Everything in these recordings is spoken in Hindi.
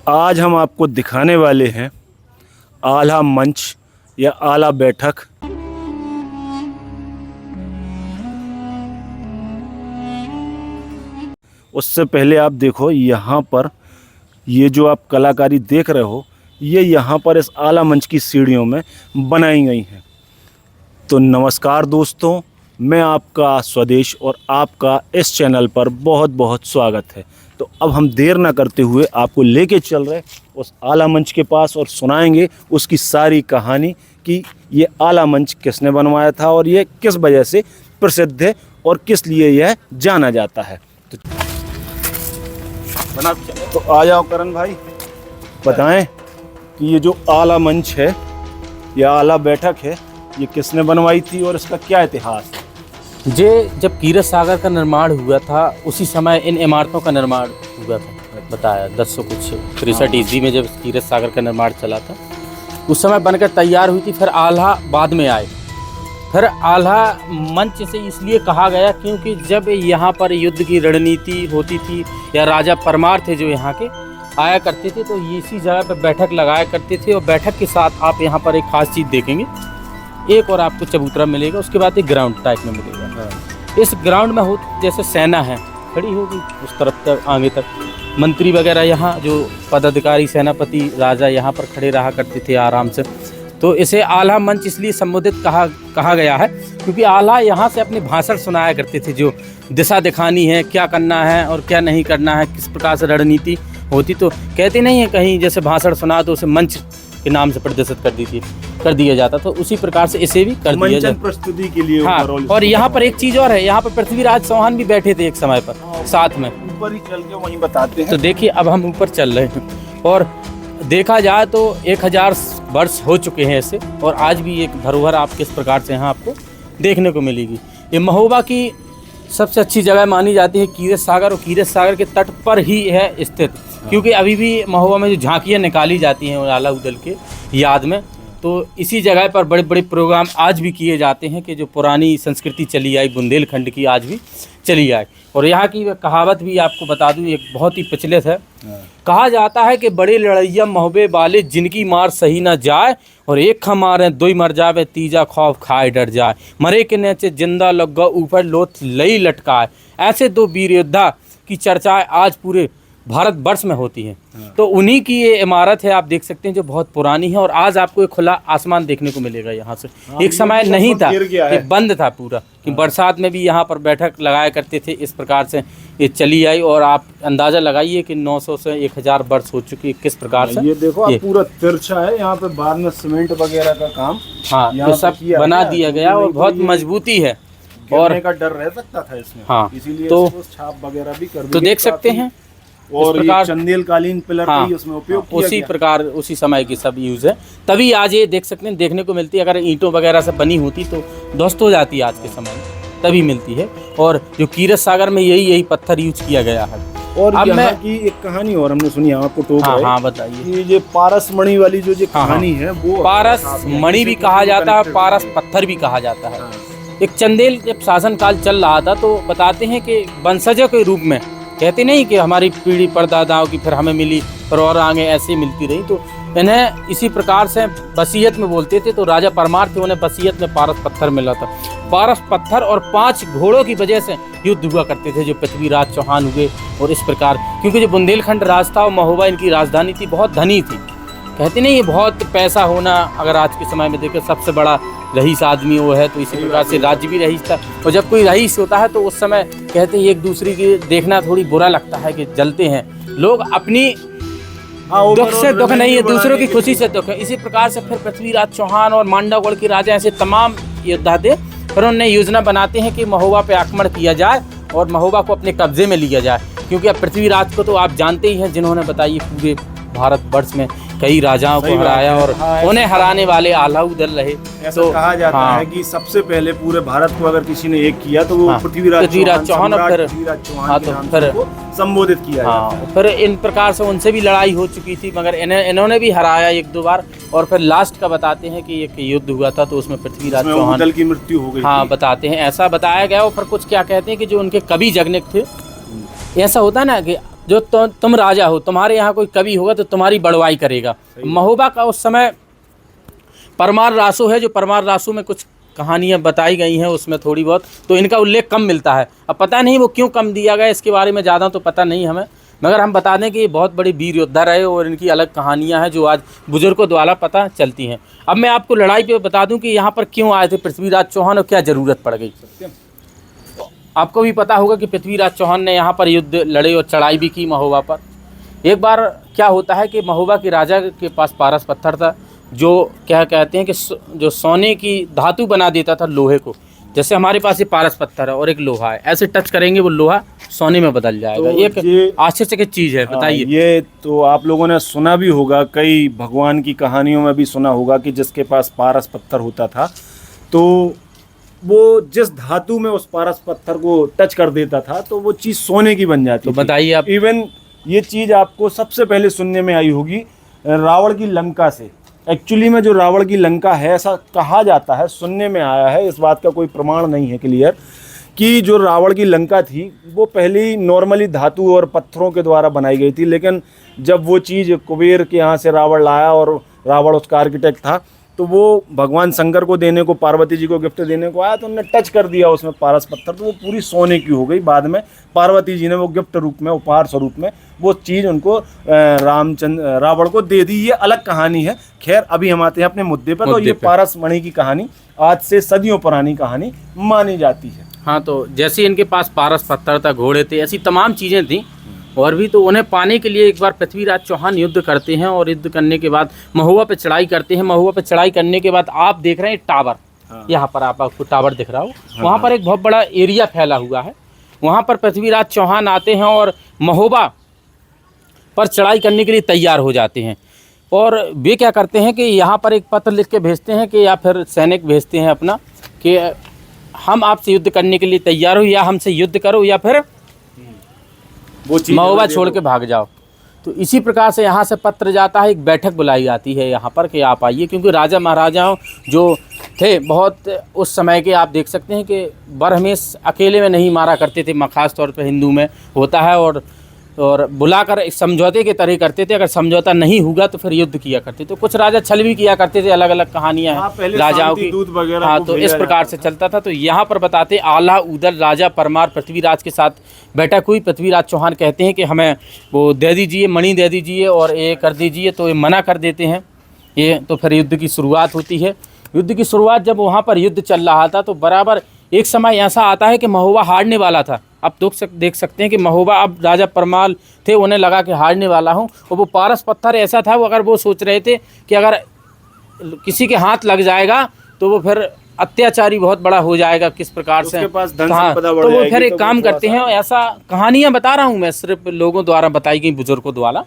आज हम आपको दिखाने वाले हैं आला मंच या आला बैठक। उससे पहले आप देखो यहाँ पर ये जो आप कलाकारी देख रहे हो ये यहाँ पर इस आला मंच की सीढ़ियों में बनाई गई हैं। तो नमस्कार दोस्तों, मैं आपका स्वदेश और आपका इस चैनल पर बहुत बहुत स्वागत है। तो अब हम देर ना करते हुए आपको लेके चल रहे उस आला मंच के पास और सुनाएंगे उसकी सारी कहानी कि ये आला मंच किसने बनवाया था और ये किस वजह से प्रसिद्ध है और किस लिए यह जाना जाता है। तो आ जाओ करण भाई, बताएं कि ये जो आला मंच है या आला बैठक है ये किसने बनवाई थी और इसका क्या इतिहास है। जब कीरत सागर का निर्माण हुआ था उसी समय इन इमारतों का निर्माण हुआ था। बताया 1063 ईस्वी में जब कीरत सागर का निर्माण चला था उस समय बनकर तैयार हुई थी। फिर आल्हा बाद में आए। फिर आल्हा मंच से इसलिए कहा गया क्योंकि जब यहाँ पर युद्ध की रणनीति होती थी या राजा परमार थे जो यहाँ के आया करते थे तो इसी जगह पर बैठक लगाया करते थे। और बैठक के साथ आप यहाँ पर एक खास चीज़ देखेंगे, एक और आपको चबूतरा मिलेगा, उसके बाद एक ग्राउंड टाइप में मिलेगा। इस ग्राउंड में हो जैसे सेना है खड़ी होगी उस तरफ तक आगे तक, मंत्री वगैरह यहाँ जो पदाधिकारी सेनापति राजा यहाँ पर खड़े रहा करते थे आराम से। तो इसे आल्हा मंच इसलिए संबोधित कहा गया है क्योंकि आल्हा यहाँ से अपने भाषण सुनाया करते थे, जो दिशा दिखानी है, क्या करना है और क्या नहीं करना है, किस प्रकार से रणनीति होती। तो कहते नहीं है कहीं जैसे भाषण सुना तो उसे मंच के नाम से प्रदर्शित कर दिया जाता, तो उसी प्रकार से इसे भी कर दिया जाता प्रस्तुति के लिए। हाँ, और यहाँ पर एक चीज़ और है, यहाँ पर पृथ्वीराज चौहान भी बैठे थे एक समय पर साथ में। ऊपर ही चल के वहीं बताते हैं। तो देखिए अब हम ऊपर चल रहे हैं और देखा जाए तो 1000 वर्ष हो चुके हैं ऐसे, और आज भी एक धरोहर आप किस प्रकार से यहाँ आपको देखने को मिलेगी। ये महोबा की सबसे अच्छी जगह मानी जाती है कीरत सागर, और कीरत सागर के तट पर ही है स्थित। क्योंकि अभी भी महोबा में जो झांकियाँ निकाली जाती हैं आला उदल के याद में, तो इसी जगह पर बड़े बड़े प्रोग्राम आज भी किए जाते हैं कि जो पुरानी संस्कृति चली आई बुंदेलखंड की आज भी चली आई। और यहाँ की कहावत भी आपको बता दूँ, एक बहुत ही प्रचलित है। कहा जाता है कि बड़े लड़ैया महोबे वाले जिनकी मार सही ना जाए, और एक खा मारे दो मर जावे, तीजा खौफ खाए डर जाए, मरे के नीचे जिंदा लग ऊपर लोथ लई लटकाए। ऐसे दो वीर योद्धा की चर्चाएं आज पूरे भारत वर्ष में होती हैं। तो उन्हीं की ये इमारत है, आप देख सकते हैं, जो बहुत पुरानी है। और आज आपको एक खुला आसमान देखने को मिलेगा यहाँ से। एक समय नहीं था, ये बंद था पूरा, कि बरसात में भी यहाँ पर बैठक लगाया करते थे। इस प्रकार से ये चली आई और आप अंदाज़ा लगाइए कि 900 से 1000 वर्ष हो चुकी है किस प्रकार से। ये देखो आप पूरा तिरछा है यहाँ पे, बाद में सीमेंट वगैरह का काम हाँ ये सब बना दिया गया और बहुत मजबूती है और का डर रह सकता था इसमें। हाँ, इसीलिए तो छाप वगैरह भी कर तो देख सकते हैं। और ये चंदेल कालीन पिलर हाँ, उसमें उपयोग किया उसी प्रकार उसी समय की सब यूज है। तभी आज ये देख सकते हैं देखने को मिलती है। अगर ईंटों वगैरह से बनी होती तो ध्वस्त हो जाती है आज के समय में, तभी मिलती है। और जो कीरत सागर में यही पत्थर यूज किया गया है। और अब यहाँ की एक कहानी और हमने सुनी, आपको टोक हाँ बताइए। ये पारस मणि वाली जो कहानी है वो पारस मणि भी कहा जाता है, पारस पत्थर भी कहा जाता है। एक चंदेल जब शासन काल चल रहा था तो बताते हैं कि वंशजों के रूप में, कहते नहीं कि हमारी पीढ़ी परदादाओं की फिर हमें मिली और आगे ऐसे मिलती रही, तो इन्हें इसी प्रकार से वसीयत में बोलते थे। तो राजा परमार थे, उन्हें वसीयत में पारस पत्थर मिला था। पारस पत्थर और 5 घोड़ों की वजह से युद्ध हुआ करते थे जो पृथ्वीराज चौहान हुए। और इस प्रकार क्योंकि जो बुंदेलखंड राज था और महोबा इनकी राजधानी थी, बहुत धनी थी। कहते नहीं ये बहुत पैसा होना, अगर आज के समय में देखें सबसे बड़ा रईस आदमी वो है, तो इसी प्रकार से राज्य भी रईस था। और जब कोई रईस होता है तो उस समय कहते हैं एक दूसरे की देखना थोड़ी बुरा लगता है कि जलते हैं लोग, अपनी दुख से दुख नहीं है, दूसरों की खुशी से दुख है। इसी प्रकार से फिर पृथ्वीराज चौहान और मांडवगढ़ के राजा ऐसे तमाम योद्धा थे। फिर उन्होंने योजना बनाते हैं कि महोबा पे आक्रमण किया जाए और महोबा को अपने कब्जे में लिया जाए। क्योंकि अब पृथ्वीराज को तो आप जानते ही हैं, जिन्होंने बताइए पूरे भारतवर्ष में कई राजाओं को हराया और उन्हें हराने वाले आला उदल रहे। तो कहा जाता है कि सबसे पहले पूरे भारत को अगर किसी ने एक किया तो वो पृथ्वीराज चौहान, और फिर संबोधित किया। फिर इन प्रकार से उनसे भी लड़ाई हो चुकी थी, मगर इन्होंने भी हराया 1-2 बार। और फिर लास्ट का बताते हैं कि एक युद्ध हुआ था तो उसमें पृथ्वीराज चौहान की मृत्यु हो गई। हाँ बताते हैं, ऐसा बताया गया। और फिर कुछ क्या कहते हैं कि जो उनके कवि जगनिक थे, ऐसा होता है ना कि जो तुम राजा हो, तुम्हारे यहाँ कोई कवि होगा तो तुम्हारी बड़वाई करेगा। महोबा का उस समय परमार रासो है, जो परमार रासो में कुछ कहानियाँ बताई गई हैं, उसमें थोड़ी बहुत तो इनका उल्लेख कम मिलता है। अब पता नहीं वो क्यों कम दिया गया, इसके बारे में ज़्यादा तो पता नहीं हमें, मगर हम बता दें कि ये बहुत बड़ी वीर योद्धा रहे और इनकी अलग कहानियाँ हैं जो आज बुजुर्गों द्वारा पता चलती हैं। अब मैं आपको लड़ाई पे बता दूं कि यहाँ पर क्यों आए थे पृथ्वीराज चौहान और क्या ज़रूरत पड़ गई। आपको भी पता होगा कि पृथ्वीराज चौहान ने यहाँ पर युद्ध लड़े और चढ़ाई भी की महोबा पर। एक बार क्या होता है कि महोबा के राजा के पास पारस पत्थर था, जो क्या कहते हैं कि जो सोने की धातु बना देता था लोहे को। जैसे हमारे पास ये पारस पत्थर है और एक लोहा है, ऐसे टच करेंगे वो लोहा सोने में बदल जाएगा। तो एक आश्चर्यचकित चीज़ है, बताइए। ये तो आप लोगों ने सुना भी होगा, कई भगवान की कहानियों में भी सुना होगा कि जिसके पास पारस पत्थर होता था तो वो जिस धातु में उस पारस पत्थर को टच कर देता था तो वो चीज़ सोने की बन जाती तो थी। बताइए आप। इवन ये चीज़ आपको सबसे पहले सुनने में आई होगी रावण की लंका से। एक्चुअली में जो रावण की लंका है, ऐसा कहा जाता है, सुनने में आया है, इस बात का कोई प्रमाण नहीं है क्लियर, कि जो रावण की लंका थी वो पहले नॉर्मली धातु और पत्थरों के द्वारा बनाई गई थी, लेकिन जब वो चीज़ कुबेर के यहाँ से रावण लाया और रावण उसका आर्किटेक्ट था, तो वो भगवान शंकर को देने को, पार्वती जी को गिफ्ट देने को आया, तो उन्होंने टच कर दिया उसमें पारस पत्थर, तो वो पूरी सोने की हो गई। बाद में पार्वती जी ने वो गिफ्ट रूप में, उपहार स्वरूप में वो चीज़ उनको रावण को दे दी। ये अलग कहानी है। खैर, अभी हम आते हैं अपने मुद्दे पर। तो ये पारस मणि की कहानी आज से सदियों पुरानी कहानी मानी जाती है। हाँ, तो जैसे इनके पास पारस पत्थर था, घोड़े थे, ऐसी तमाम चीज़ें थी और भी, तो उन्हें पाने के लिए एक बार पृथ्वीराज चौहान युद्ध करते हैं और युद्ध करने के बाद महुआ पे चढ़ाई करते हैं। महुआ पे चढ़ाई करने के बाद आप देख रहे हैं टावर, यहाँ पर आपको टावर दिख रहा हो, वहाँ पर एक बहुत बड़ा एरिया फैला हुआ है। वहाँ पर पृथ्वीराज चौहान आते हैं और महोबा पर चढ़ाई करने के लिए तैयार हो जाते हैं। और वे क्या करते हैं कि यहाँ पर एक पत्र लिख के भेजते हैं कि, या फिर सैनिक भेजते हैं अपना, कि हम आपसे युद्ध करने के लिए तैयार हो, या हमसे युद्ध करो या फिर वो चीज़ महोबा छोड़ के भाग जाओ। तो इसी प्रकार से यहाँ से पत्र जाता है, एक बैठक बुलाई जाती है यहाँ पर कि आप आइए, क्योंकि राजा महाराजाओं जो थे बहुत उस समय के, आप देख सकते हैं कि बरहमेश अकेले में नहीं मारा करते थे, खास तौर पे हिंदू में होता है, और बुलाकर एक समझौते के तरह करते थे। अगर समझौता नहीं हुआ तो फिर युद्ध किया करते थे। तो कुछ राजा छल भी किया करते थे, अलग अलग कहानियाँ हैं राजाओं की। हाँ, तो इस प्रकार से चलता था। तो यहाँ पर बताते, आला उदल राजा परमार पृथ्वीराज के साथ बैठक हुई। पृथ्वीराज चौहान कहते हैं कि हमें वो दे दीजिए, मणि दे दीजिए और ये कर दीजिए, तो ये मना कर देते हैं ये। तो फिर युद्ध की शुरुआत होती है। युद्ध की शुरुआत जब वहाँ पर युद्ध चल रहा था तो बराबर एक समय ऐसा आता है कि महोबा हारने वाला था। अब देख सकते हैं कि महोबा, अब राजा परमाल थे, उन्हें लगा कि हारने वाला हूँ, और वो पारस पत्थर ऐसा था, वो अगर वो सोच रहे थे कि अगर किसी के हाथ लग जाएगा तो वो फिर अत्याचारी बहुत बड़ा हो जाएगा, किस प्रकार से। हाँ, तो वो फिर एक काम करते हैं, ऐसा कहानियाँ बता रहा हूँ मैं, सिर्फ लोगों द्वारा बताई गई, बुजुर्गों द्वारा।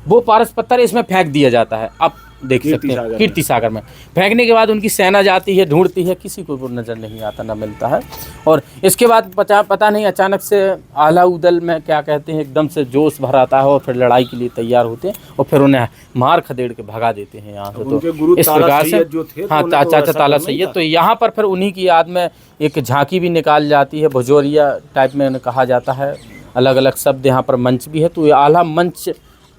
वो पारस पत्थर इसमें फेंक दिया जाता है। अब देख सकते हैं कीर्ति सागर में फेंकने के बाद उनकी सेना जाती है, ढूंढती है, किसी को नज़र नहीं आता, ना मिलता है। और इसके बाद पता नहीं अचानक से आला उदल में क्या कहते हैं, एकदम से जोश भर आता है और फिर लड़ाई के लिए तैयार होते हैं और फिर उन्हें मार खदेड़ के भगा देते हैं यहाँ से। तो इस प्रकार से, हाँ, चाचा ताला सैयद, तो यहाँ पर फिर उन्हीं की याद में एक झांकी भी निकाल जाती है, भजोरिया टाइप में कहा जाता है, अलग अलग शब्द यहाँ पर मंच भी है। तो ये आला मंच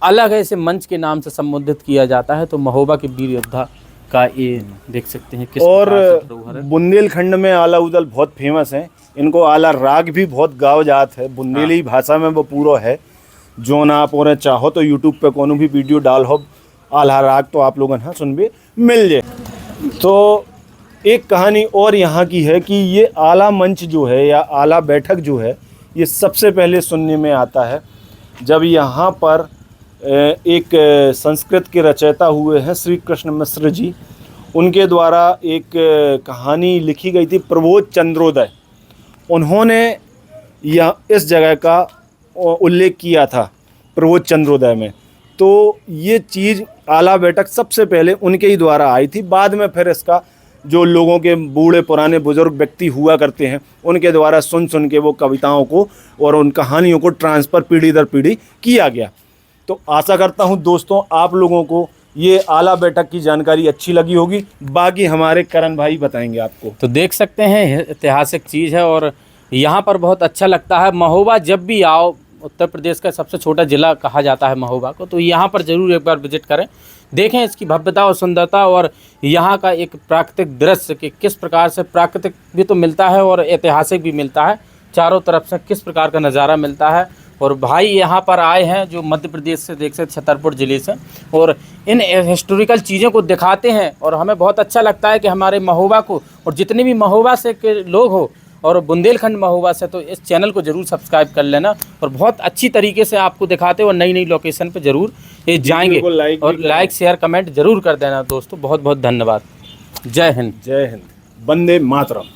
अलग है, इसे मंच के नाम से संबोधित किया जाता है। तो महोबा के वीर योद्धा का ये देख सकते हैं किस और प्रकार से। बुंदेलखंड में आला उदल बहुत फेमस है। इनको आला राग भी बहुत गाव जात है, बुंदेली भाषा में वो पूरा है। जो ना आप और चाहो तो यूट्यूब पे कोनो भी वीडियो डाल हो आला राग, तो आप लोगों हाँ सुन भी मिल जाए। तो एक कहानी और यहाँ की है कि ये आला मंच जो है या आला बैठक जो है, ये सबसे पहले सुनने में आता है जब यहाँ पर एक संस्कृत के रचयिता हुए हैं श्री कृष्ण मिश्र जी, उनके द्वारा एक कहानी लिखी गई थी, प्रबोध चंद्रोदय। उन्होंने यह इस जगह का उल्लेख किया था प्रबोध चंद्रोदय में। तो ये चीज़ आला बैठक सबसे पहले उनके ही द्वारा आई थी। बाद में फिर इसका जो लोगों के बूढ़े पुराने बुजुर्ग व्यक्ति हुआ करते हैं, उनके द्वारा सुन के वो कविताओं को और उन कहानियों को ट्रांसफ़र पीढ़ी दर पीढ़ी किया गया। तो आशा करता हूं दोस्तों आप लोगों को ये आला बैठक की जानकारी अच्छी लगी होगी। बाकी हमारे करण भाई बताएंगे आपको। तो देख सकते हैं ऐतिहासिक चीज़ है और यहाँ पर बहुत अच्छा लगता है। महोबा जब भी आओ उत्तर प्रदेश का सबसे छोटा ज़िला कहा जाता है महोबा को। तो यहाँ पर ज़रूर एक बार विजिट करें, देखें इसकी भव्यता और सुंदरता और यहाँ का एक प्राकृतिक दृश्य कि किस प्रकार से प्राकृतिक भी तो मिलता है और ऐतिहासिक भी मिलता है, चारों तरफ से किस प्रकार का नज़ारा मिलता है। और भाई यहाँ पर आए हैं जो मध्य प्रदेश से, देख सकते छतरपुर ज़िले से, और इन हिस्टोरिकल चीज़ों को दिखाते हैं। और हमें बहुत अच्छा लगता है कि हमारे महोबा को, और जितने भी महोबा से के लोग हो और बुंदेलखंड महोबा से, तो इस चैनल को ज़रूर सब्सक्राइब कर लेना। और बहुत अच्छी तरीके से आपको दिखाते हैं और नई नई लोकेशन पे ज़रूर ये जाएंगे। और लाइक शेयर कमेंट ज़रूर कर देना दोस्तों। बहुत बहुत धन्यवाद। जय हिंद। जय हिंद। वंदे मातरम।